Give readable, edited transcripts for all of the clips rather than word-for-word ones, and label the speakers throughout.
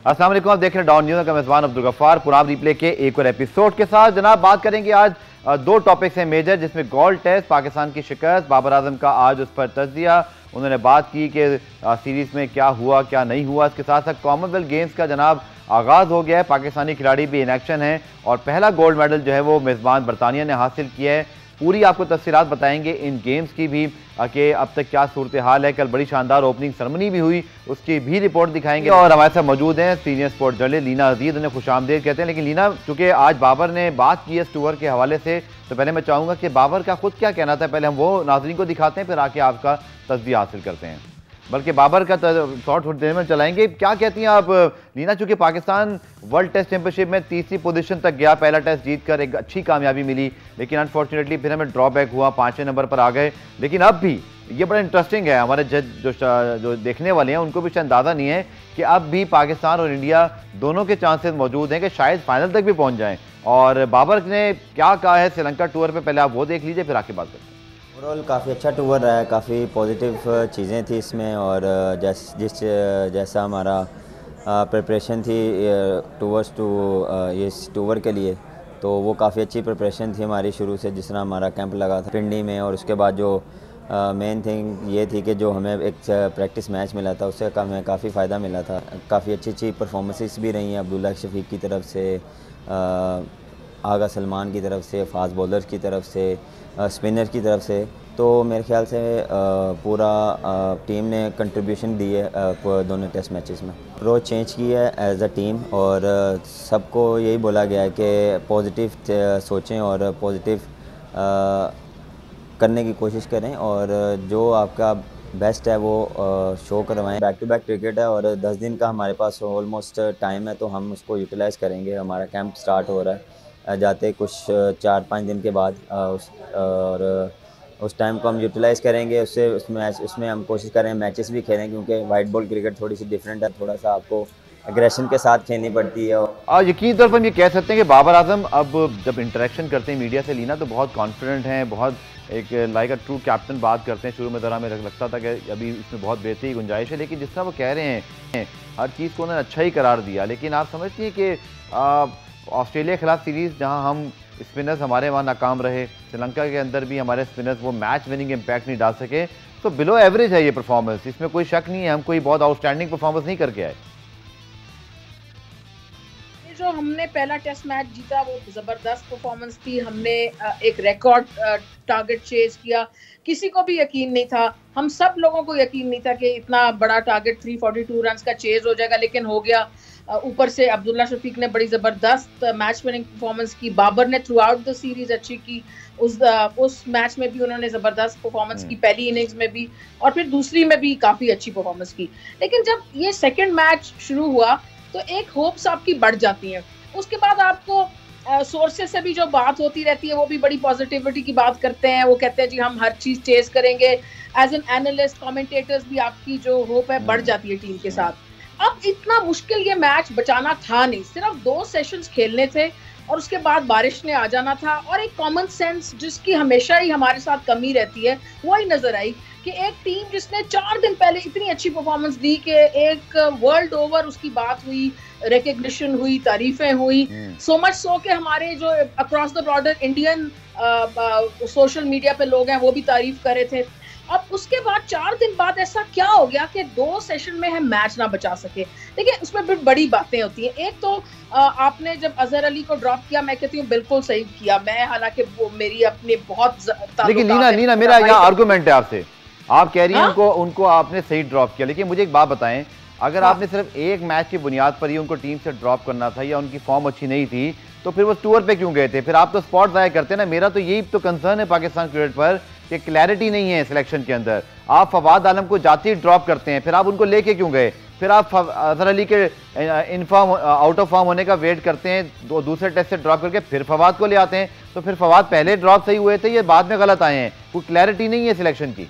Speaker 1: अस्सलाम वालेकुम, आप देख रहे हैं डॉन न्यूज़ का मेज़बान अब्दुल गफ्फार पुराब रिप्ले के एक और एपिसोड के साथ। जनाब बात करेंगे आज दो टॉपिक्स हैं मेजर, जिसमें गोल्ड टेस्ट, पाकिस्तान की शिकस्त, बाबर आजम का आज उस पर तज़किया। उन्होंने बात की कि सीरीज़ में क्या हुआ क्या नहीं हुआ। इसके साथ साथ कॉमनवेल्थ गेम्स का जनाब आगाज़ हो गया है, पाकिस्तानी खिलाड़ी भी इन एक्शन हैं और पहला गोल्ड मेडल जो है वो मेज़बान बरतानिया ने हासिल किया है। पूरी आपको तफसीलात बताएंगे इन गेम्स की भी कि अब तक क्या सूरत हाल है। कल बड़ी शानदार ओपनिंग सेरेमनी भी हुई, उसकी भी रिपोर्ट दिखाएंगे। और हमारे साथ मौजूद हैं सीनियर स्पोर्ट जर्नलिस्ट लीना अजीज, उन्हें खुशामदीद कहते हैं। लेकिन लीना, चूंकि आज बाबर ने बात की है इस टूर के हवाले से, तो पहले मैं चाहूँगा कि बाबर का खुद क्या कहना था, पहले हम वो नाज़रीन को दिखाते हैं, फिर आके आपका तस्वीर हासिल करते हैं। बल्कि बाबर का शॉर्ट थोड़ी देर में चलाएंगे। क्या कहती हैं आप लीना, चूंकि पाकिस्तान वर्ल्ड टेस्ट चैंपियनशिप में तीसरी पोजीशन तक गया, पहला टेस्ट जीतकर एक अच्छी कामयाबी मिली, लेकिन अनफॉर्चुनेटली फिर हमें ड्रॉबैक हुआ, 5वें नंबर पर आ गए। लेकिन अब भी ये बड़ा इंटरेस्टिंग है, हमारे जज जो देखने वाले हैं उनको भी शायद अंदाज़ा नहीं है कि अब भी पाकिस्तान और इंडिया दोनों के चांसेस मौजूद हैं कि शायद फाइनल तक भी पहुँच जाएँ। और बाबर ने क्या कहा है श्रीलंका टूर पर, पहले आप वो देख लीजिए, फिर आके बात करते हैं।
Speaker 2: ओवरऑल काफ़ी अच्छा टूर रहा है, काफ़ी पॉजिटिव चीज़ें थी इसमें। और जैसा हमारा प्रिपरेशन थी टूवर्स टू इस टूर के लिए, तो वो काफ़ी अच्छी प्रिपरेशन थी हमारी शुरू से। जिस तरह हमारा कैंप लगा था पिंडी में, और उसके बाद जो मेन थिंग ये थी कि जो हमें एक प्रैक्टिस मैच मिला था, उससे हमें काफ़ी फ़ायदा मिला था। काफ़ी अच्छी परफॉर्मेंसेस भी रही हैं अब्दुल्ला शफीक की तरफ से, आगा सलमान की तरफ से, फास्ट बॉलर्स की तरफ से, स्पिनर की तरफ से। तो मेरे ख्याल से पूरा टीम ने कंट्रीब्यूशन दी है दोनों टेस्ट मैचेस में। अप्रोच चेंज की है एज अ टीम, और सबको यही बोला गया है कि पॉजिटिव सोचें और पॉजिटिव करने की कोशिश करें, और जो आपका बेस्ट है वो शो करवाएं। बैक टू बैक क्रिकेट है और 10 दिन का हमारे पास ऑलमोस्ट टाइम है, तो हम उसको यूटिलाइज़ करेंगे। हमारा कैंप स्टार्ट हो रहा है जाते कुछ 4-5 दिन के बाद, और उस टाइम को हम यूटिलाइज़ करेंगे। उसमें हम कोशिश करें मैचेस भी खेलें, क्योंकि वाइट बॉल क्रिकेट थोड़ी सी डिफरेंट है, थोड़ा सा आपको एग्रेशन के साथ खेलनी पड़ती है।
Speaker 1: और यकीन तौर पर हम ये कह सकते हैं कि बाबर आजम अब जब इंटरेक्शन करते हैं मीडिया से लीना, तो बहुत कॉन्फिडेंट हैं, बहुत एक लाइक अ ट्रू कैप्टन बात करते हैं। शुरू में ज़रा में लगता था कि अभी इसमें बहुत बेहतरी की गुंजाइश है, लेकिन जिस तरह वो कह रहे हैं हर चीज़ को उन्होंने अच्छा ही करार दिया। लेकिन आप समझती हैं कि ऑस्ट्रेलिया के खिलाफ सीरीज़ जहां हम स्पिनर्स हमारे वहाँ नाकाम रहे, श्रीलंका के अंदर भी हमारे स्पिनर्स वो मैच विनिंग इम्पैक्ट नहीं डाल सके, तो बिलो एवरेज है ये परफॉर्मेंस, इसमें कोई शक नहीं है। हम कोई बहुत आउटस्टैंडिंग परफॉर्मेंस नहीं करके आए।
Speaker 3: जो हमने पहला टेस्ट मैच जीता वो जबरदस्त परफॉर्मेंस थी। हमने एक रिकॉर्ड टारगेट चेज किया, किसी को भी यकीन नहीं था, हम सब लोगों को यकीन नहीं था कि इतना बड़ा टारगेट 342 रन का चेज हो जाएगा, लेकिन हो गया। ऊपर से अब्दुल्ला शफीक ने बड़ी जबरदस्त मैच विनिंग परफॉर्मेंस की, बाबर ने थ्रू आउट द सीरीज अच्छी की। उस मैच में भी उन्होंने जबरदस्त परफॉर्मेंस की, पहली इनिंग्स में भी और फिर दूसरी में भी काफी अच्छी परफॉर्मेंस की। लेकिन जब ये सेकेंड मैच शुरू हुआ तो एक होप्स आपकी बढ़ जाती हैं। उसके बाद आपको सोर्सेज से भी जो बात होती रहती है वो भी बड़ी पॉजिटिविटी की बात करते हैं। वो कहते हैं जी हम हर चीज चेज करेंगे। एज एन एनालिस्ट, कमेंटेटर्स भी आपकी जो होप है बढ़ जाती है टीम के साथ। अब इतना मुश्किल ये मैच बचाना था नहीं, सिर्फ 2 सेशंस खेलने थे और उसके बाद बारिश ने आ जाना था, और एक कॉमन सेंस जिसकी हमेशा ही हमारे साथ कमी रहती है वो ही नजर आई कि एक टीम जिसने 4 दिन पहले इतनी अच्छी परफॉर्मेंस दी कि एक वर्ल्ड ओवर उसकी बात हुई, रिकग्निशन हुई, तारीफें हुई, सो मच सो कि हमारे जो across the border Indian social media पे लोग हैं वो भी तारीफ कर रहे थे। अब उसके बाद 4 दिन बाद ऐसा क्या हो गया कि 2 सेशन में हम मैच ना बचा सके। देखिए उसमें भी बड़ी बातें होती हैं। एक तो आपने जब अजहर अली को ड्रॉप किया, मैं कहती हूँ बिल्कुल सही किया। मैं हालांकि वो मेरी अपनी बहुत,
Speaker 1: लेकिन लीना मेरा यहाँ आर्गूमेंट है आपसे, आप कह रही हैं उनको आपने सही ड्रॉप किया, लेकिन मुझे एक बात बताएं, अगर आपने सिर्फ एक मैच की बुनियाद पर ही उनको टीम से ड्रॉप करना था या उनकी फॉर्म अच्छी नहीं थी, तो फिर वो टूर पे क्यों गए थे? फिर आप तो स्पॉट ज़ाया करते ना। मेरा तो यही तो कंसर्न है पाकिस्तान क्रिकेट पर कि क्लैरिटी नहीं है सिलेक्शन के अंदर। आप फवाद आलम को जाती ड्रॉप करते हैं, फिर आप उनको लेके क्यों गए? फिर आप अजहर अली के इनफॉर्म आउट ऑफ फॉर्म होने का वेट करते हैं, दूसरे टेस्ट से ड्रॉप करके फिर फवाद को ले आते हैं। तो फिर फवाद पहले ड्रॉप सही हुए थे या बाद में गलत आए हैं? कोई क्लैरिटी नहीं है सिलेक्शन की।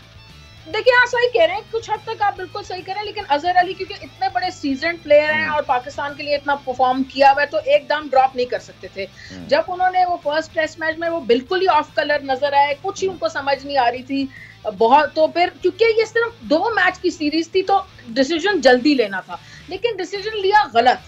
Speaker 3: देखिए आप सही कह रहे हैं, कुछ हद तक आप बिल्कुल सही कह रहे हैं, लेकिन अजहर अली क्योंकि इतने बड़े सीजन प्लेयर हैं और पाकिस्तान के लिए इतना परफॉर्म किया हुआ है तो एकदम ड्रॉप नहीं कर सकते थे। जब उन्होंने वो फर्स्ट टेस्ट मैच में वो बिल्कुल ही ऑफ कलर नजर आए, कुछ ही उनको समझ नहीं आ रही थी बहुत, तो फिर क्योंकि ये सिर्फ 2 मैच की सीरीज थी तो डिसीजन जल्दी लेना था, लेकिन डिसीजन लिया गलत।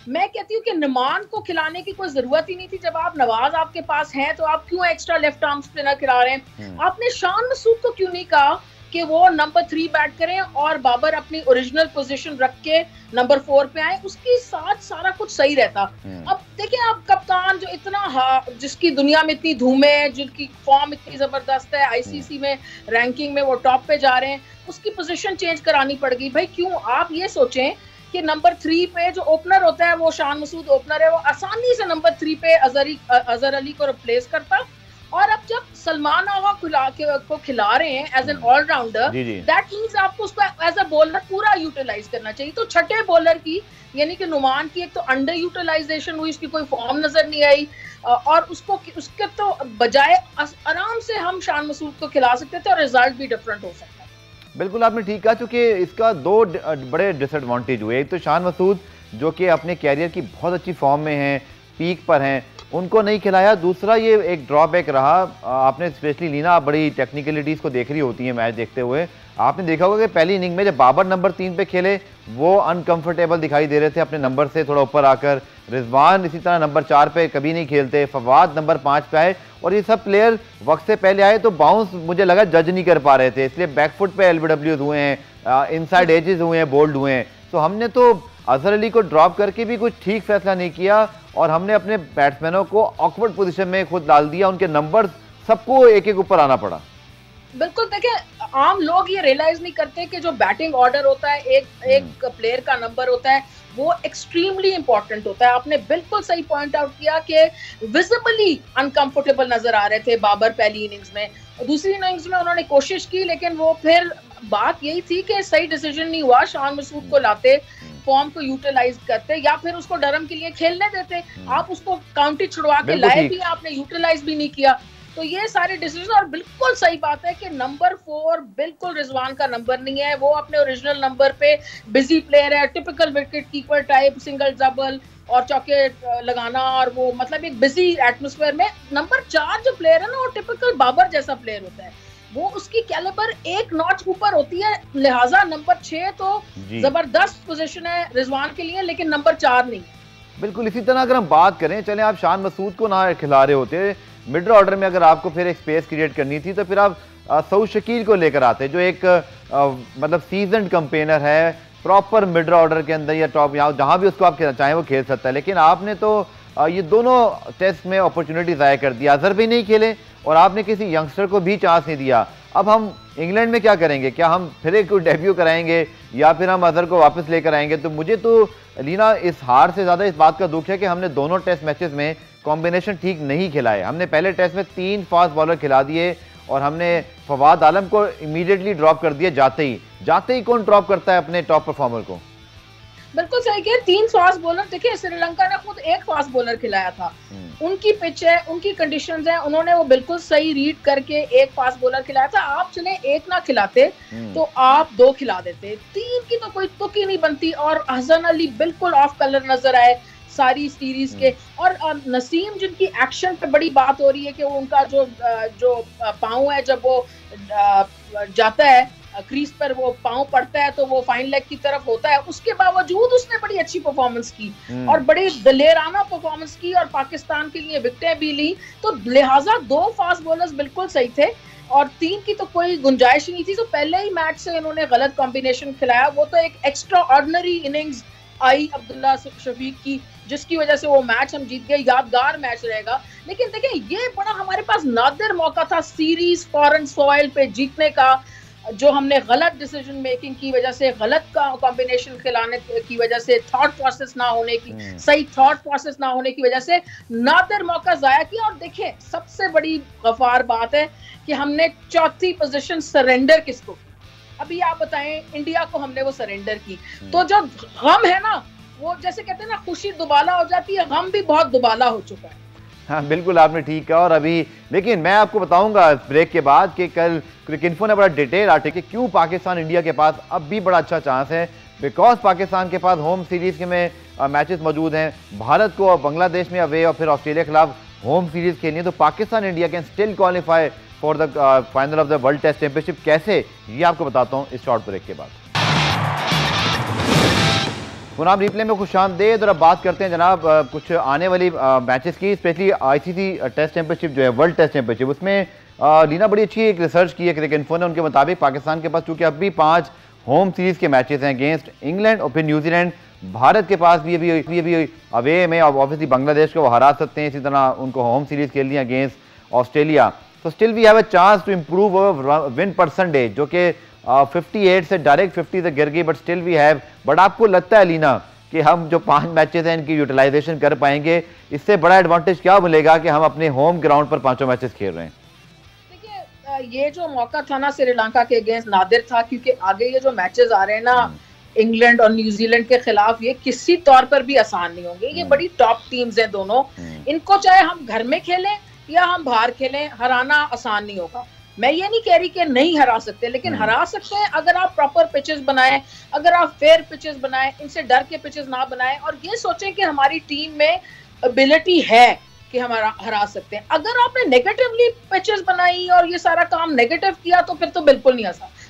Speaker 3: मैं कहती हूँ कि नमान को खिलाने की कोई जरूरत ही नहीं थी। जब आप नवाज आपके पास हैं तो आप क्यों एक्स्ट्रा लेफ्ट आर्म स्पिनर खिला रहे हैं? आपने शान मसूद को क्यों नहीं कहा कि वो नंबर 3 बैट करें और बाबर अपनी ओरिजिनल पोजीशन रख के नंबर 4 पे आए, उसके साथ सारा कुछ सही रहता। अब देखिए आप कप्तान जो इतना जिसकी दुनिया में इतनी धूम है, जिनकी फॉर्म इतनी जबरदस्त है, आईसीसी में रैंकिंग में वो टॉप पे जा रहे हैं, उसकी पोजीशन चेंज करानी पड़ गई। भाई क्यों? आप ये सोचें कि नंबर 3 पे जो ओपनर होता है वो शान मसूद ओपनर है, वो आसानी से नंबर 3 पे अजहर अली को रिप्लेस करता। और अब जब सलमान आगा को खिला रहे हैं as an all rounder, that means आपको उसको एज अ बॉलर पूरा यूटिलाइज करना चाहिए। तो छठे बॉलर की यानी कि नुमान की एक तो अंडर यूटिलाइजेशन हुई, उसकी कोई फॉर्म नजर नहीं आई, और उसके तो बजाय आराम से हम शान मसूद को खिला सकते थे और रिजल्ट भी डिफरेंट हो सकता है।
Speaker 1: बिल्कुल आपने ठीक कहा, क्योंकि इसका 2 बड़े डिसएडवांटेज हुए। एक तो शान मसूद जो कि अपने कैरियर की बहुत अच्छी फॉर्म में हैं, पीक पर हैं, उनको नहीं खिलाया। दूसरा ये एक ड्रॉबैक रहा, आपने स्पेशली लीना, आप बड़ी टेक्निकलिटीज़ को देख रही होती हैं मैच देखते हुए, आपने देखा होगा कि पहली इनिंग में जब बाबर नंबर 3 पे खेले वो अनकंफर्टेबल दिखाई दे रहे थे अपने नंबर से थोड़ा ऊपर आकर। रिजवान इसी तरह नंबर 4 पे कभी नहीं खेलते, फवाद नंबर 5 पे आए, और ये सब प्लेयर वक्त से पहले आए तो बाउंस मुझे लगा जज नहीं कर पा रहे थे, इसलिए बैकफुट पे एलबीडब्ल्यूज हुए हैं, इनसाइड एजेस हुए हैं, बोल्ड हुए हैं। तो हमने तो अजहर अली को ड्रॉप करके भी कुछ ठीक फैसला नहीं किया और हमने अपने बैट्समैनों को ऑकवर्ड पोजीशन में खुद डाल दिया, उनके नंबर सबको एक एक ऊपर आना पड़ा।
Speaker 3: बिल्कुल, देखिए आम लोग ये रियलाइज नहीं करते कि जो बैटिंग ऑर्डर होता है, एक प्लेयर का नंबर होता है, वो एक्सट्रीमली इंपॉर्टेंट होता है। आपने बिल्कुल सही पॉइंट आउट किया कि विजिबली अनकंफर्टेबल नजर आ रहे थे बाबर पहली इनिंग्स में। दूसरी इनिंग्स में उन्होंने कोशिश की, लेकिन वो फिर बात यही थी कि सही डिसीजन नहीं हुआ। शान मसूद को लाते, फॉर्म को यूटिलाइज करते, या फिर उसको डरम के लिए खेलने देते। आप उसको काउंटी छुड़वा के लाए भी, आपने यूटिलाइज भी नहीं किया। तो ये सारे डिसीजन, और बिल्कुल सही बात है कि नंबर 4 बिल्कुल रिजवान का नंबर नहीं है, वो अपने ओरिजिनल नंबर पे बिजी प्लेयर है, typical wicket keeper type, single double और चौके लगाना, और वो मतलब एक बिजी एटमॉस्फेयर में। नंबर 4 जो प्लेयर है ना, वो टिपिकल बाबर जैसा प्लेयर होता है, वो उसकी कैलिबर एक नॉच ऊपर होती है, लिहाजा नंबर 6 तो जबरदस्त पोजीशन है रिजवान के लिए, लेकिन नंबर 4 नहीं।
Speaker 1: बिल्कुल इसी तरह अगर हम बात करें, चले आप शान मसूद को ना खिला रहे होते, मिड ऑर्डर में अगर आपको फिर एक स्पेस क्रिएट करनी थी तो फिर आप सऊद शकील को लेकर आते, जो एक मतलब सीजन्ड कैंपेनर है, प्रॉपर मिड ऑर्डर के अंदर या टॉप, यहाँ जहाँ भी उसको आप चाहें वो खेल सकता है। लेकिन आपने तो ये दोनों टेस्ट में अपॉर्चुनिटी ज़ाया कर दिया, अजहर भी नहीं खेले और आपने किसी यंगस्टर को भी चांस नहीं दिया। अब हम इंग्लैंड में क्या करेंगे? क्या हम फिर एक डेब्यू कराएंगे या फिर हम अजहर को वापस लेकर आएंगे? तो मुझे तो लीना इस हार से ज़्यादा इस बात का दुख है कि हमने दोनों टेस्ट मैचेस में कॉम्बिनेशन ठीक नहीं खिलाए। हमने पहले टेस्ट में 3 फास्ट बॉलर खिला दिए और हमने फवाद आलम को इमीडिएटली ड्रॉप कर दिया जाते ही कौन ड्रॉप करता है अपने टॉप परफॉर्मर को?
Speaker 3: बिल्कुल सही कहा, 3 फास्ट बॉलर। देखिए श्रीलंका ने खुद 1 फास्ट बॉलर खिलाया था, उनकी पिच है, उनकी कंडीशंस हैं, उन्होंने वो बिल्कुल सही रीड करके 1 फास्ट बॉलर खिलाया था। आप चले 1 ना खिलाते तो आप 2 खिला देते, 3 की तो कोई तुक ही नहीं बनती। और अहसन अली बिल्कुल ऑफ कलर नजर आए सारी सीरीज के। और नसीम जिनकी एक्शन पे बड़ी बात हो रही है कि उनका जो पाँव है, जब वो जाता है क्रीज पर, वो पाँव पड़ता है तो वो फाइन लेग की तरफ होता है, उसके बावजूद उसने बड़ी अच्छी परफॉर्मेंस की और बड़ी दलेराना परफॉर्मेंस की और पाकिस्तान के लिए विकेटें भी ली। तो लिहाजा 2 फास्ट बॉलर्स बिल्कुल सही थे और 3 की तो कोई गुंजाइश ही नहीं थी। तो पहले ही मैच से इन्होंने गलत कॉम्बिनेशन खिलाया। वो तो एक एक्स्ट्रा ऑर्डिनरी इनिंग्स आई अब्दुल्ला शफीक की, जिसकी वजह से वो मैच हम जीत गए, यादगार मैच रहेगा। लेकिन देखिए ये बड़ा हमारे पास नादिर मौका था सीरीज फॉरेन सॉइल पे जीतने का, जो हमने गलत डिसीजन मेकिंग की वजह से, गलत कॉम्बिनेशन खिलाने की वजह से, थॉट प्रोसेस ना होने की, सही थॉट प्रोसेस ना होने की वजह से नादिर मौका जाया किया। और देखिए सबसे बड़ी गफार बात है कि हमने 4थी पोजीशन सरेंडर किसको की? अभी आप बताएं, इंडिया को हमने वो सरेंडर की। तो जो गम है ना, वो जैसे कहते हैं ना, खुशी दुबाला हो जाती है, गम भी बहुत दुबाला हो चुका है।
Speaker 1: हाँ बिल्कुल आपने ठीक कहा। और अभी लेकिन मैं आपको बताऊंगा ब्रेक के बाद कि कल क्रिकइन्फो ने बड़ा डिटेल आर्टिकल क्यों पाकिस्तान इंडिया के पास अब भी बड़ा अच्छा चांस है, बिकॉज पाकिस्तान के पास होम सीरीज के में मैचेस मौजूद हैं। भारत को और बांग्लादेश में अवे और फिर ऑस्ट्रेलिया के खिलाफ होम सीरीज खेलनी है, तो Pakistan India can still qualify for the final of the world test championship. कैसे, ये आपको बताता हूँ इस शॉर्ट ब्रेक के बाद। पुनाम रिप्ले में खुशामदीद। और अब बात करते हैं जनाब कुछ आने वाली मैचेस की, स्पेशली आईसीसी टेस्ट चैंपियनशिप जो है वर्ल्ड टेस्ट चैंपियनशिप, उसमें लीना बड़ी अच्छी एक रिसर्च की है क्रिकइन्फो ने। उनके मुताबिक पाकिस्तान के पास चूंकि अब भी 5 होम सीरीज के मैचेस हैं अगेंस्ट इंग्लैंड और फिर न्यूजीलैंड, भारत के पास भी अभी अवे में ऑब्वियसली बांग्लादेश को वो हरा सकते हैं, इसी तरह उनको होम सीरीज खेलनी है अगेंस्ट ऑस्ट्रेलिया। तो still we have a chance to improve win percentage, जो कि 58 से डायरेक्ट 50 से गिर गई, but still we have. But आपको लगता है लीना कि हम जो 5 मैचेस हैं इनकी यूटिलाइजेशन कर पाएंगे? इससे बड़ा एडवांटेज क्या मिलेगा कि हम अपने होम ग्राउंड पर 5 मैचेस खेल रहे हैं?
Speaker 3: देखिए ये जो मौका था ना श्रीलंका के अगेंस्ट नादिर था, क्योंकि आगे ये जो मैचेस आ रहे हैं ना इंग्लैंड और न्यूजीलैंड के खिलाफ, ये किसी तौर पर भी आसान नहीं होंगे। ये बड़ी टॉप टीम्स हैं दोनों, इनको चाहे हम घर में खेलें या हम बाहर खेलें, हराना आसान नहीं होगा। मैं ये नहीं कह रही कि नहीं हरा सकते, लेकिन हरा सकते हैं अगर आप प्रॉपर पिचेस बनाएं, अगर आप फेयर पिचेस बनाएं, इनसे डर के पिचेस ना बनाएं और ये सोचें कि हमारी टीम में एबिलिटी है कि हम हरा सकते हैं। अगर आपने नेगेटिवली पिचेस बनाई और ये सारा काम नेगेटिव किया तो फिर तो बिल्कुल नहीं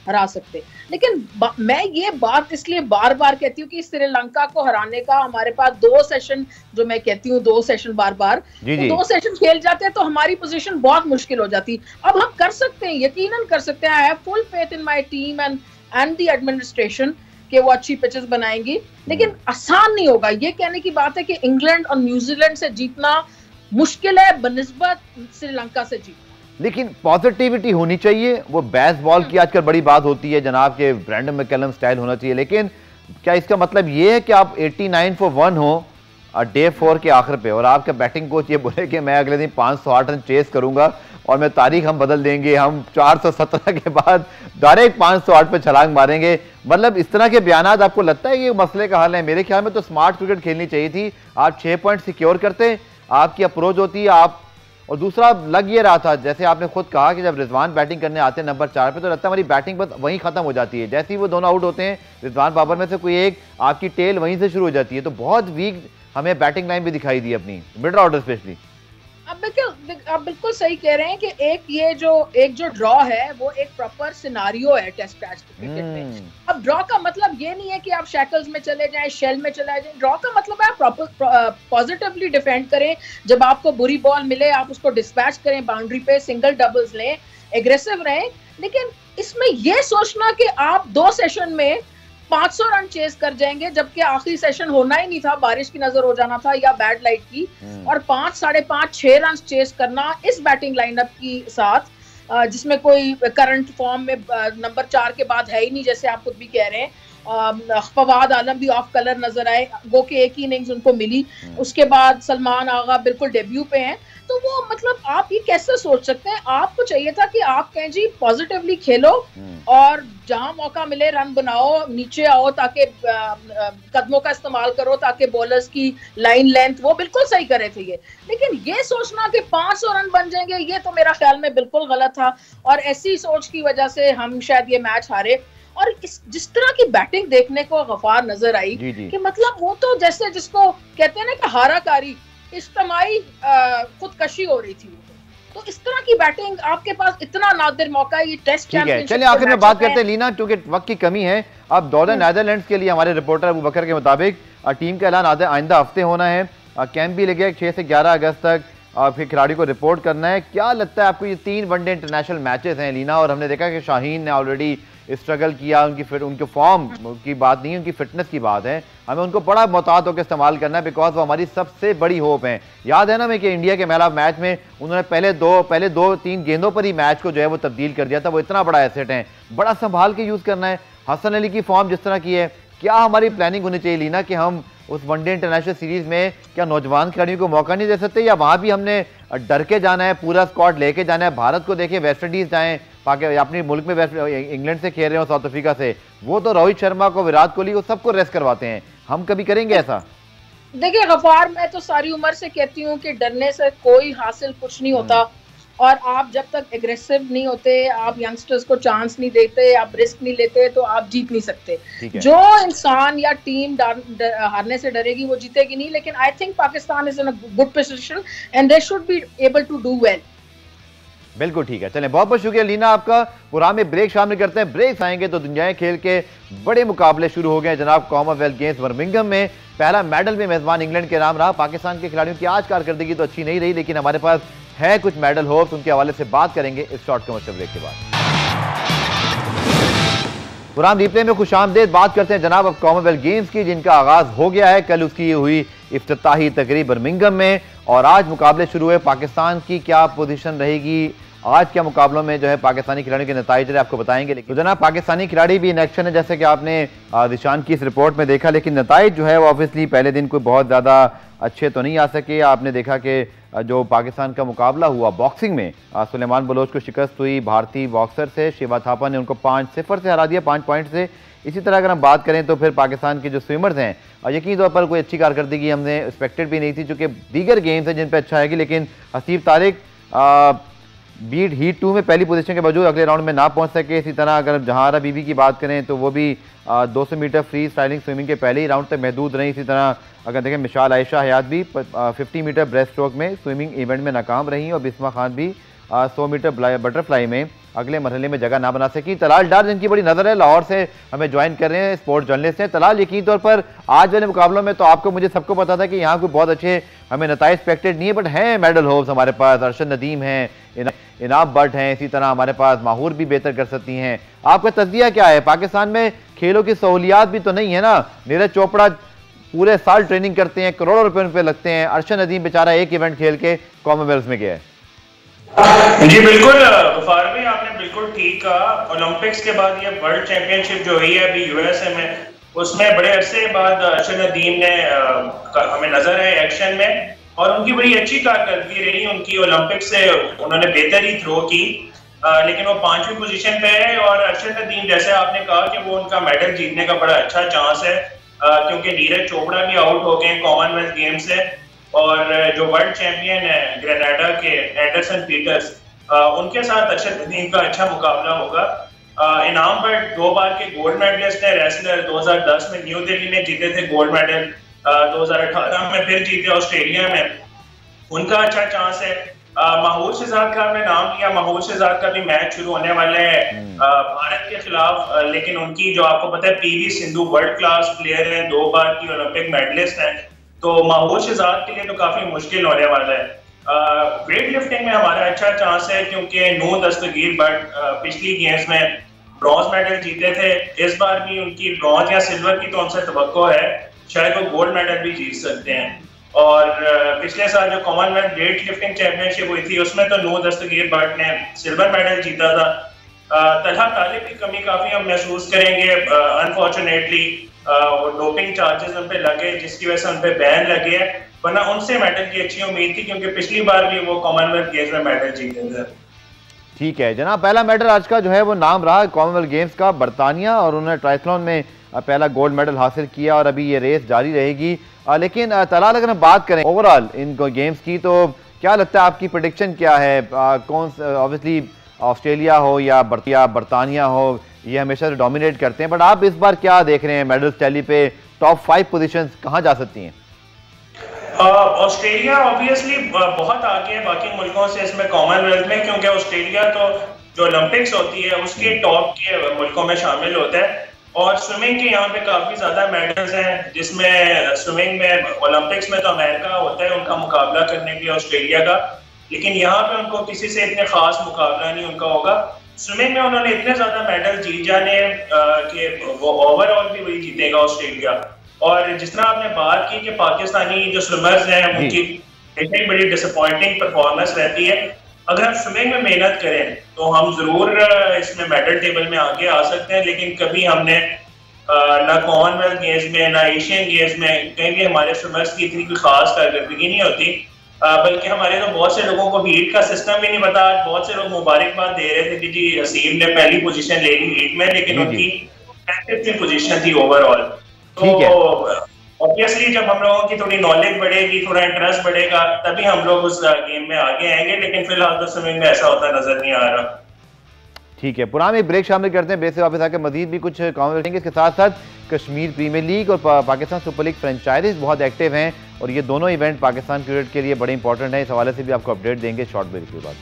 Speaker 3: हरा सकते। लेकिन मैं ये बात इसलिए बार बार कहती हूँ कि श्रीलंका को हराने का हमारे पास 2 सेशन, जो मैं कहती हूँ 2 सेशन बार बार, तो 2 सेशन खेल जाते हैं तो हमारी पोजीशन बहुत मुश्किल हो जाती। अब हम कर सकते हैं, यकीनन कर सकते हैं। I have full faith in my team and the administration कि वो अच्छी पिचेस बनाएंगी, लेकिन आसान नहीं होगा। ये कहने की बात है कि इंग्लैंड और न्यूजीलैंड से जीतना मुश्किल है बनिस्बत श्रीलंका से जीतना। लेकिन
Speaker 1: पॉजिटिविटी होनी चाहिए, वो बेसबॉल की आजकल बड़ी बात होती है जनाब के ब्रैंडन मैकलम स्टाइल होना चाहिए। लेकिन क्या इसका मतलब ये है कि आप 89 for 1 हो डे 4 के आखिर पे और आपका बैटिंग कोच ये बोले कि मैं अगले दिन 508 रन चेस करूंगा और मैं तारीख हम बदल देंगे, हम 417 के बाद डायरेक्ट 508 पे छलांग मारेंगे? मतलब इस तरह के बयानात आपको लगता है ये मसले का हल है? मेरे ख्याल में तो स्मार्ट क्रिकेट खेलनी चाहिए थी। आप 6 पॉइंट सिक्योर करते, आपकी अप्रोच होती है आप। और दूसरा लग ये रहा था, जैसे आपने खुद कहा कि जब रिजवान बैटिंग करने आते हैं नंबर 4 पे, तो लगता है हमारी बैटिंग बस वहीं खत्म हो जाती है। जैसे ही वो दोनों आउट होते हैं, रिजवान बाबर में से कोई एक, आपकी टेल वहीं से शुरू हो जाती है। तो बहुत वीक हमें बैटिंग लाइन भी दिखाई दी अपनी मिडल ऑर्डर स्पेशली।
Speaker 3: आप बिल्कुल सही कह रहे हैं कि एक जो ड्रॉ है वो एक प्रॉपर सिनारियो है टेस्ट मैच क्रिकेट में। अब ड्रॉ का मतलब ये नहीं है कि आप शैकल्स में चले जाएं, शेल में चले जाएं। ड्रॉ का मतलब है आप प्रॉपर पॉजिटिवली डिफेंड करें, जब आपको बुरी बॉल मिले आप उसको डिस्पैच करें, बाउंड्री पे सिंगल डबल्स लें, एग्रेसिव रहें। लेकिन इसमें यह सोचना कि आप 2 सेशन में 500 रन चेस कर जाएंगे, जबकि आखिरी सेशन होना ही नहीं था, बारिश की नजर हो जाना था या बैड लाइट की, और 5, 5.5, 6 रन चेस करना इस बैटिंग लाइनअप की साथ, जिसमें कोई करंट फॉर्म में नंबर 4 के बाद है ही नहीं, जैसे आप खुद भी कह रहे हैं। फवाद आलम भी ऑफ कलर नजर आए, गो के एक ही इनिंग्स उनको मिली, उसके बाद सलमान आगा बिल्कुल डेब्यू पे हैं। तो वो मतलब आप ये कैसे सोच सकते हैं? आपको चाहिए था कि आप कहें जी पॉजिटिवली खेलो और जहां मौका मिले रन बनाओ, नीचे आओ, ताकि कदमों का इस्तेमाल करो ताकि बॉलर्स की लाइन लेंथ, वो बिल्कुल सही करे थे ये। लेकिन ये सोचना कि 500 रन बन जाएंगे, ये तो मेरा ख्याल में बिल्कुल गलत था, और ऐसी सोच की वजह से हम शायद ये मैच हारे। और जिस तरह की बैटिंग देखने को गफार नजर आई कि मतलब वो तो जैसे जिसको कहते हैं ना कि हाराकारी, इज्तिमाई खुदकशी हो रही थी। तो इस तरह की बैटिंग आपके पास इतना नादिर मौका है, ये टेस्ट चैंपियनशिप।
Speaker 1: चलिए आखिर में बात करते हैं लीना, क्योंकि वक्त की कमी है। अब नॉर्दर्न नीदरलैंड्स के लिए हमारे रिपोर्टर अबू बकर के मुताबिक टीम का ऐलान आइंदा हफ्ते होना है। कैंप भी लगे 6 से 11 अगस्त तक, फिर खिलाड़ी को रिपोर्ट करना है। क्या लगता है आपको, ये 3 वनडे इंटरनेशनल मैचेस हैं लीना, और हमने देखा कि शाहीन ने ऑलरेडी स्ट्रगल किया, उनके फॉर्म की बात नहीं, उनकी फिटनेस की बात है। हमें उनको बड़ा मोहतात होकर इस्तेमाल करना है, बिकॉज वो हमारी सबसे बड़ी होप है। याद है ना मैं कि इंडिया के मेला मैच में उन्होंने पहले 2-3 गेंदों पर ही मैच को जो है वो तब्दील कर दिया था। वो इतना बड़ा एसेट है, बड़ा संभाल के यूज़ करना है। हसन अली की फॉर्म जिस तरह की है, क्या हमारी प्लानिंग होनी चाहिए लीना कि हम उस वनडे इंटरनेशनल सीरीज में क्या नौजवान खिलाड़ियों को मौका नहीं दे सकते, या वहां भी हमने डर के जाना है, पूरा स्क्वाड लेके जाना है? भारत को देखें, वेस्ट इंडीज जाएं, अपने मुल्क में इंग्लैंड से खेल रहे हो, साउथ अफ्रीका से, वो तो रोहित शर्मा को, विराट कोहली को, सबको रेस्ट करवाते हैं। हम कभी करेंगे ऐसा?
Speaker 3: देखिए गफार, मैं तो सारी उम्र से कहती हूँ कि डरने से कोई हासिल कुछ नहीं होता, और आप जब तक एग्रेसिव नहीं होते, आप यंगस्टर्स को चांस नहीं देते, आप रिस्क नहीं लेते, तो आप जीत नहीं सकते। जो इंसान या टीम हारने से डरेगी वो जीतेगी नहीं। लेकिन I think Pakistan is in a good position and they should be able to do well.
Speaker 1: बिल्कुल ठीक है, चलें, बहुत बहुत शुक्रिया लीना आपका। प्रोग्राम में ब्रेक शामिल करते हैं। ब्रेक आएंगे तो दुनिया खेल के बड़े मुकाबले शुरू हो गए जनाब। कॉमनवेल्थ गेम्स बर्मिंघम में पहला मेडल भी मेजबान इंग्लैंड के नाम रहा। पाकिस्तान के खिलाड़ियों की आज कारकर्दगी तो अच्छी नहीं रही, लेकिन हमारे पास है कुछ मेडल होप्स, उनके हवाले से बात करेंगे इस शॉर्ट कमर्शियल ब्रेक के बाद। प्रोग्राम रिप्ले में खुशामदेद बात करते हैं जनाब अब कॉमनवेल्थ गेम्स की, जिनका आगाज हो गया है। कल उसकी हुई इफ्तिताही तकरीब बर्मिंघम में और आज मुकाबले शुरू हुए। पाकिस्तान की क्या पोजीशन रहेगी आज के मुकाबलों में, जो है पाकिस्तानी खिलाड़ियों के नतीजे आपको बताएंगे। तो जनाब पाकिस्तानी खिलाड़ी भी इन एक्शन है, जैसे कि आपने दिशान की इस रिपोर्ट में देखा, लेकिन नतीजे जो है वो ऑब्वियसली पहले दिन कोई बहुत ज़्यादा अच्छे तो नहीं आ सके। आपने देखा कि जो पाकिस्तान का मुकाबला हुआ बॉक्सिंग में, सुलेमान बलोच को शिकस्त हुई भारतीय बॉक्सर से। शिवा थापा ने उनको 5-0 से हरा दिया, 5 पॉइंट से। इसी तरह अगर हम बात करें तो फिर पाकिस्तान के जो स्विमर्स हैं, यकीन तौर पर कोई अच्छी कारकर्दगी हमने एक्सपेक्टेड भी नहीं थी, चूँकि दीगर गेम्स हैं जिन पर अच्छा है, लेकिन हसीब तारिक बीट हीट 2 में पहली पोजीशन के बावजूद अगले राउंड में ना पहुंच सके। इसी तरह अगर जहारा बीबी की बात करें तो वो भी 200 मीटर फ्री स्टाइलिंग स्विमिंग के पहले ही राउंड तक महदूद रही। इसी तरह अगर देखें मिशाल आयशा हयात भी 50 मीटर ब्रेस्ट स्ट्रोक में स्विमिंग इवेंट में नाकाम रही, और बिस्मा खान भी 100 मीटर बटरफ्लाई में अगले मरहले में जगह ना बना सकी। तलाल डार जिनकी बड़ी नज़र है, लाहौर से हमें ज्वाइन कर रहे हैं, स्पोर्ट्स जर्नलिस्ट हैं। तलाल, यकीन तौर पर आज वाले मुकाबलों में तो आपको मुझे सबको पता था कि यहाँ कोई बहुत अच्छे हमें नतीजे एक्सपेक्टेड नहीं है, बट हैं मेडल होप्स हमारे पास। अरशद नदीम हैं, इनाम बट हैं, इसी तरह हमारे पास माहूर भी बेहतर कर सकती हैं। आपका तज्जिया क्या है? पाकिस्तान में खेलों की सहूलियात भी तो नहीं है ना। नीरज चोपड़ा पूरे साल ट्रेनिंग करते हैं, करोड़ों रुपए उन पे लगते हैं। अरशद नदीम बेचारा एक इवेंट खेल के कॉमनवेल्थ में गया है।
Speaker 4: जी बिल्कुल गफार भाई, आपने बिल्कुल ठीक कहा। ओलंपिक्स के बाद ये वर्ल्ड चैंपियनशिप जो हुई है अभी यूएसए में, उसमें बड़े अरसे बाद अरशद नदीम ने हमें नजर है एक्शन में, और उनकी बड़ी अच्छी कारकर्दगी रही। उनकी ओलंपिक्स से उन्होंने बेहतरी थ्रो की, लेकिन वो 5वीं पोजीशन पे है। और अरशद नदीम, जैसे आपने कहा कि वो उनका मेडल जीतने का बड़ा अच्छा चांस है, क्योंकि नीरज चोपड़ा भी आउट हो गए कॉमनवेल्थ गेम से, और जो वर्ल्ड चैंपियन है ग्रेनाडा के एंडरसन पीटर्स, उनके साथ अरशद नदीम का अच्छा मुकाबला होगा। इनाम बट 2 बार के गोल्ड मेडलिस्ट है, रेसलर 2010 में न्यू दिल्ली में जीते थे गोल्ड मेडल, 2018 में फिर जीते ऑस्ट्रेलिया में, उनका अच्छा चांस है। माहूर शहजाद का आपने नाम लिया, माहूर शहजाद का भी मैच शुरू होने वाले हैं भारत के खिलाफ, लेकिन उनकी जो आपको पता है PV Sindhu world class player है, 2 बार की ओलंपिक मेडलिस्ट है, तो माहूर शहजाद के लिए तो काफी मुश्किल होने वाला है। वेट लिफ्टिंग में हमारा अच्छा चांस है, क्योंकि नूर दस्तगीर बट पिछली गेम्स में ब्रॉन्ज मेडल जीते थे। इस बार भी उनकी ब्रॉन्ज या सिल्वर की तो उनसे तवक्को है, शायद वो गोल्ड मेडल भी जीत सकते हैं। और पिछले साल जो कॉमनवेल्थ वेट लिफ्टिंग चैंपियनशिप हुई थी उसमें तो नूर दस्तगीर बट ने सिल्वर मेडल जीता था। तलहा तालिब की कमी काफी हम महसूस करेंगे, अनफॉर्चुनेटली डोपिंग चार्जेस उन पे लगे, जिसकी वजह से उन पे बैन लगे है, वरना उनसे मेडल की अच्छी उम्मीद थी, क्योंकि पिछली बार भी वो कॉमनवेल्थ गेम्स में मेडल जीते थे।
Speaker 1: ठीक है जनाब, पहला मेडल आज का जो है वो नाम रहा कॉमनवेल्थ गेम्स का बरतानिया, और उन्होंने ट्रायथलॉन में पहला गोल्ड मेडल हासिल किया, और अभी ये रेस जारी रहेगी। लेकिन तलाल, अगर हम बात करें ओवरऑल इन गेम्स की, तो क्या लगता है आपकी प्रेडिक्शन क्या है? कौन ऑब्वियसली ऑस्ट्रेलिया हो या बरतानिया हो, ये हमेशा से डोमिनेट करते हैं, बट आप इस बार क्या देख रहे हैं मेडल टैली पे? टॉप 5 पोजीशंस कहां जा सकती हैं?
Speaker 4: ऑस्ट्रेलिया ऑब्वियसली बहुत आगे है बाकी मुल्कों से इसमें कॉमनवेल्थ में, क्योंकि ऑस्ट्रेलिया तो जो ओलंपिक्स होती है उसके टॉप के मुल्कों में शामिल होता है। और स्विमिंग के यहाँ पे काफी ज्यादा मेडल्स हैं, जिसमें स्विमिंग में ओलंपिक्स में तो अमेरिका होता है उनका मुकाबला करने के लिए ऑस्ट्रेलिया का, लेकिन यहाँ पे उनको किसी से इतने खास मुकाबला नहीं उनका होगा। स्विमिंग में उन्होंने इतने ज्यादा मेडल जीत जाने कि वो ओवरऑल भी वही जीतेगा ऑस्ट्रेलिया। और जिस तरह आपने बात की कि पाकिस्तानी जो स्विमर्स हैं उनकी एक बड़ी डिसअपॉइंटिंग परफॉर्मेंस रहती है, अगर हम स्विमिंग में मेहनत करें तो हम जरूर इसमें मेडल टेबल में आगे आ सकते हैं, लेकिन कभी हमने ना कॉमनवेल्थ गेम्स में ना एशियन गेम्स में कहीं भी हमारे स्विमर्स की इतनी कोई खास कारकर्दगी नहीं होती, बल्कि हमारे तो बहुत से लोगों को हीट का सिस्टम भी नहीं पता। बहुत से लोग मुबारकबाद दे रहे थे कि जी हसीब ने पहली पोजीशन ले ली हीट में, लेकिन उनकी 35वीं पोजीशन थी ओवरऑल। तो ऑब्वियसली जब हम लोगों की थोड़ी नॉलेज बढ़ेगी, थोड़ा इंटरेस्ट बढ़ेगा, तभी हम लोग उस गेम में आगे आएंगे, लेकिन फिलहाल तो स्विमिंग में ऐसा होता नजर नहीं आ रहा।
Speaker 1: ठीक है, पुराने ब्रेक शामिल करते हैं, ब्रेक से वापस आकर मजीद भी कुछ कॉमेंट करेंगे। इसके साथ साथ कश्मीर प्रीमियर लीग और पाकिस्तान सुपर लीग फ्रेंचाइजीज बहुत एक्टिव हैं और ये दोनों इवेंट पाकिस्तान क्रिकेट के लिए बड़े इंपॉर्टेंट है। इस हवाले से भी आपको अपडेट देंगे शॉर्ट ब्रेक के बाद।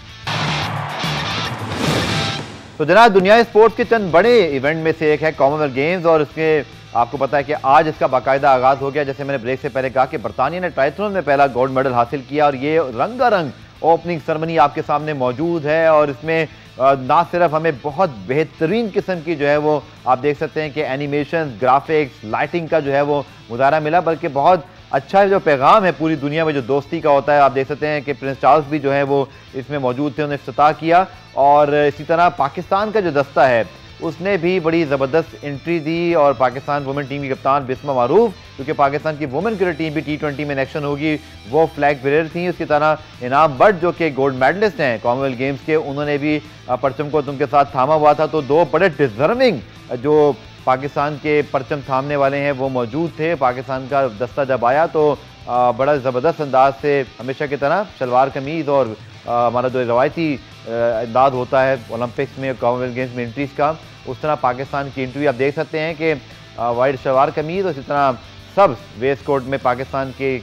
Speaker 1: तो जनाब, दुनिया स्पोर्ट्स के चंद बड़े इवेंट में से एक है कॉमनवेल्थ गेम्स और इसके आपको पता है कि आज इसका बाकायदा आगाज हो गया। जैसे मैंने ब्रेक से पहले कहा कि बरतानिया ने ट्रायथलॉन में पहला गोल्ड मेडल हासिल किया और ये रंगारंग ओपनिंग सेरेमनी आपके सामने मौजूद है और इसमें ना सिर्फ हमें बहुत बेहतरीन किस्म की जो है वो आप देख सकते हैं कि एनिमेशन, ग्राफिक्स, लाइटिंग का जो है वो मुजाहरा मिला, बल्कि बहुत अच्छा जो पैगाम है पूरी दुनिया में जो दोस्ती का होता है। आप देख सकते हैं कि प्रिंस चार्ल्स भी जो है वो इसमें मौजूद थे, उन्हें इफ्तिताह किया और इसी तरह पाकिस्तान का जो दस्ता है उसने भी बड़ी ज़बरदस्त एंट्री दी और पाकिस्तान वुमेन टीम की कप्तान बिस्मा मारूफ, क्योंकि पाकिस्तान की वुमेन क्रिकेट टीम भी T20 में एक्शन होगी, वो फ्लैग बेरर थी। उसकी तरह इनाम बट जो कि गोल्ड मेडलिस्ट हैं कॉमनवेल्थ गेम्स के, उन्होंने भी परचम को उनके साथ थामा हुआ था। तो दो बड़े डिजर्विंग जो पाकिस्तान के परचम थामने वाले हैं वो मौजूद थे। पाकिस्तान का दस्ता जब आया तो बड़ा ज़बरदस्त अंदाज से हमेशा की तरह शलवार कमीज़ और हमारा जो रवायती अंदाज होता है ओलंपिक्स में कॉमनवेल्थ गेम्स में एंट्रीज का, उस तरह पाकिस्तान की एंट्री आप देख सकते हैं कि वाइट शलवार कमीज़ और इसी तरह सब वेस्ट कोट में पाकिस्तान के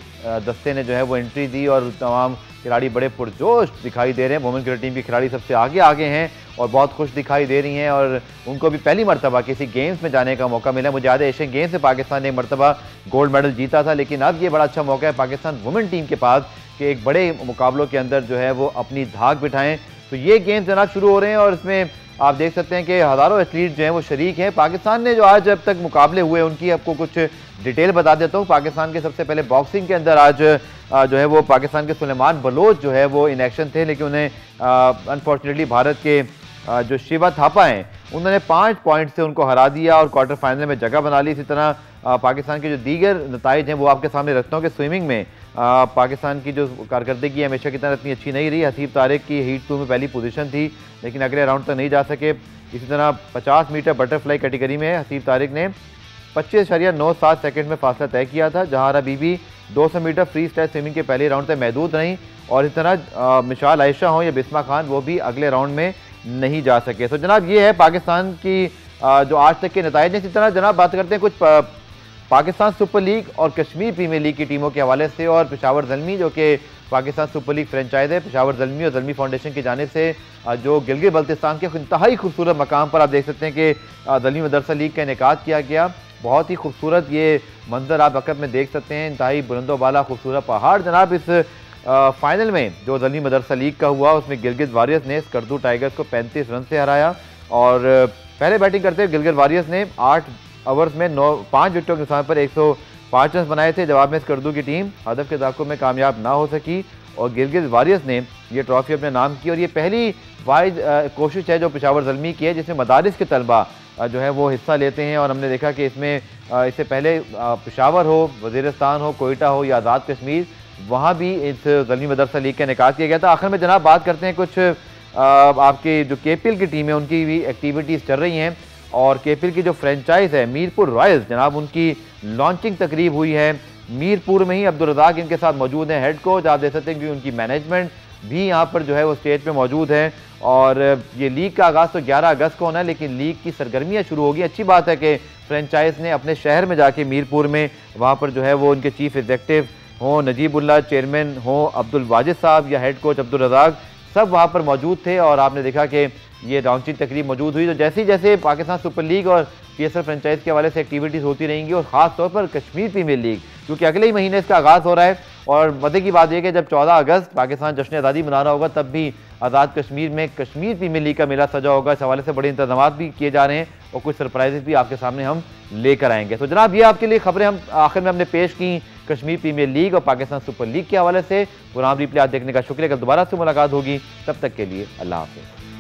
Speaker 1: दस्ते ने जो है वो एंट्री दी और तमाम खिलाड़ी बड़े पुरजोश दिखाई दे रहे हैं। वुमेन क्रिकेट टीम के खिलाड़ी सबसे आगे हैं और बहुत खुश दिखाई दे रही हैं और उनको भी पहली मरतबा किसी गेम्स में जाने का मौका मिला। मुझे याद है एशियन गेम्स से पाकिस्तान ने एक मरतबा गोल्ड मेडल जीता था, लेकिन अब ये बड़ा अच्छा मौका है पाकिस्तान वुमेन टीम के पास कि एक बड़े मुकाबलों के अंदर जो है वो अपनी धाक बिठाएं। तो ये गेम्स जनाब शुरू हो रहे हैं और इसमें आप देख सकते हैं कि हज़ारों एथलीट जो हैं वो शरीक हैं। पाकिस्तान ने जो आज अब तक मुकाबले हुए उनकी आपको कुछ डिटेल बता देता हूँ। पाकिस्तान के सबसे पहले बॉक्सिंग के अंदर आज जो है वो पाकिस्तान के सुलेमान बलोच जो है वो इन एक्शन थे, लेकिन उन्हें अनफॉर्चुनेटली भारत के जो शिवा थापा हैं उन्होंने 5 पॉइंट से उनको हरा दिया और क्वार्टर फाइनल में जगह बना ली। इसी तरह पाकिस्तान के जो दीगर नताइज हैं वो आपके सामने रखता हूँ कि स्विमिंग में पाकिस्तान की जो कारकर्दगी हमेशा की तरह इतनी अच्छी नहीं रही। हसीब तारिक की हीट 2 में पहली पोजीशन थी, लेकिन अगले राउंड तक नहीं जा सके। इसी तरह 50 मीटर बटरफ्लाई कैटेगरी में हसीब तारिक ने 25.97 सेकंड में फासला तय किया था। जहारा बीबी 200 मीटर फ्री स्टाइल स्विमिंग के पहले राउंड तक महदूद रहीं और इस तरह मिशाल आयशा हो या बिस्मा खान वो भी अगले राउंड में नहीं जा सके। तो जनाब ये है पाकिस्तान की जो आज तक के नताइज। इसी तरह जनाब बात करते हैं कुछ पाकिस्तान सुपर लीग और कश्मीर प्रीमियर लीग की टीमों के हवाले से और पेशावर ज़ल्मी जो कि पाकिस्तान सुपर लीग फ्रेंचाइज है पेशावर ज़ल्मी और ज़ल्मी फाउंडेशन की जानिब से जो गिलगित बल्तिस्तान के इंतहाई खूबसूरत मकाम पर आप देख सकते हैं कि ज़ल्मी मदरसा लीग का इनेकाद किया गया। बहुत ही खूबसूरत ये मंजर आप अकब में देख सकते हैं, इंतहाई बुलंदोबाला खूबसूरत पहाड़। जनाब इस फाइनल में जो ज़ल्मी मदरसा लीग का हुआ उसमें गिलगित वॉरियर्स ने स्कर्दू टाइगर्स को 35 रन से हराया और पहले बैटिंग करते हुए गिलगित वॉरियर्स ने 8 ओवर्स में 5 विकेटों के नुकसान पर 105 रन बनाए थे। जवाब में स्कर्दू की टीम हदफ के दाखों में कामयाब ना हो सकी और गिलगित वॉरियर्स ने ये ट्रॉफी अपने नाम की और ये पहली वाइज कोशिश है जो पेशावर ज़ल्मी की है जिसमें मदारिस के तलबा जो है वो हिस्सा लेते हैं। और हमने देखा कि इसमें इससे पहले पेशावर हो, वज़ीरिस्तान हो, कोयटा हो या आज़ाद कश्मीर, वहाँ भी इस ज़ल्मी मदरसा लीग का इनेकाद किया गया था। आखिर में जनाब बात करते हैं कुछ आपकी जो KPL की टीम है उनकी भी एक्टिविटीज़ चल रही हैं और KPL की जो फ्रेंचाइज है मीरपुर रॉयल्स जनाब उनकी लॉन्चिंग तकरीब हुई है मीरपुर में ही। अब्दुल रज़ाक इनके साथ मौजूद हैं, हेड कोच आप देख सकते हैं कि उनकी मैनेजमेंट भी यहाँ पर जो है वो स्टेज पे मौजूद है और ये लीग का आगाज़ तो 11 अगस्त को होना है, लेकिन लीग की सरगर्मियाँ शुरू होगी। अच्छी बात है कि फ्रेंचाइज ने अपने शहर में जाके मीरपुर में वहाँ पर जो है वो उनके चीफ एग्जीक्यूटिव हों, नजीबुल्लाह चेयरमैन हों, अब्दुल वाजिद साहब या हेड कोच अब्दुल रज़ाक, सब वहाँ पर मौजूद थे और आपने देखा कि ये लॉन्चिंग तकरीब मौजूद हुई। तो जैसे जैसे पाकिस्तान सुपर लीग और PSL फ्रेंचाइज के हवाले से एक्टिविटीज़ होती रहेंगी और ख़ास तौर पर कश्मीर प्रीमियर लीग क्योंकि अगले ही महीने इसका आगाज़ हो रहा है और मज़े की बात यह कि जब 14 अगस्त पाकिस्तान जश्न आज़ादी मना रहा होगा तब भी आज़ाद कश्मीर में कश्मीर प्रीमियर लीग का मेला सजा होगा। इस हवाले से बड़े इंतजाम भी किए जा रहे हैं और कुछ सरप्राइजेस भी आपके सामने हम लेकर आएंगे। तो जनाब ये आपके लिए खबरें हम आखिर में हमने पेश की कश्मीर प्रीमियर लीग और पाकिस्तान सुपर लीग के हवाले से। प्रोग्राम रिप्ले आज देखने का शुक्रिया। कल दोबारा से मुलाकात होगी, तब तक के लिए अल्लाह हाफ़िज़।